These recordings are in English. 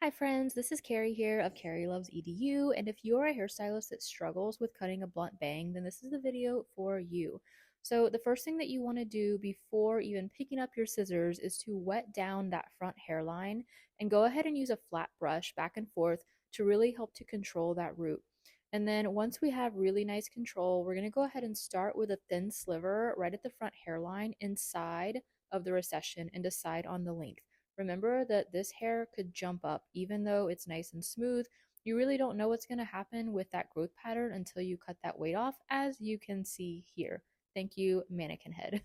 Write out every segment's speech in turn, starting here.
Hi friends, this is Carrie here of Carrie Loves EDU, and if you're a hairstylist that struggles with cutting a blunt bang, then this is the video for you. So the first thing that you want to do before even picking up your scissors is to wet down that front hairline and go ahead and use a flat brush back and forth to really help to control that root. And then once we have really nice control, we're going to go ahead and start with a thin sliver right at the front hairline inside of the recession and decide on the length. Remember that this hair could jump up even though it's nice and smooth. You really don't know what's going to happen with that growth pattern until you cut that weight off, as you can see here. Thank you, mannequin head.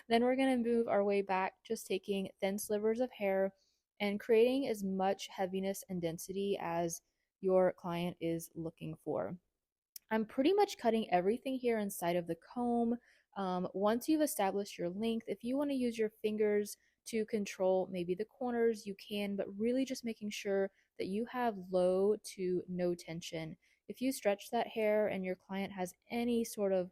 Then we're going to move our way back, just taking thin slivers of hair and creating as much heaviness and density as your client is looking for. I'm pretty much cutting everything here inside of the comb. Once you've established your length, if you want to use your fingers to control maybe the corners, you can, but really just making sure that you have low to no tension. If you stretch that hair and your client has any sort of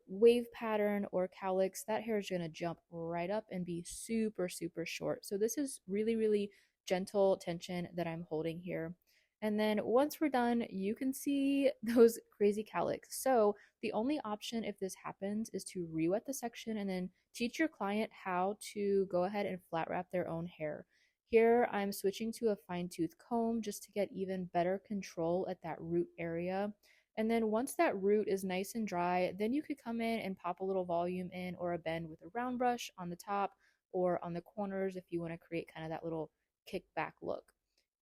wave pattern or cowlicks, that hair is going to jump right up and be super, super short. So this is really, really gentle tension that I'm holding here. And then once we're done, you can see those crazy cowlicks. So the only option if this happens is to re-wet the section and then teach your client how to go ahead and flat wrap their own hair. Here I'm switching to a fine tooth comb just to get even better control at that root area. And then once that root is nice and dry, then you could come in and pop a little volume in or a bend with a round brush on the top or on the corners if you want to create kind of that little kickback look.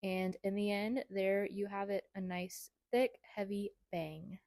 And in the end, there you have it, a nice, thick, heavy bang.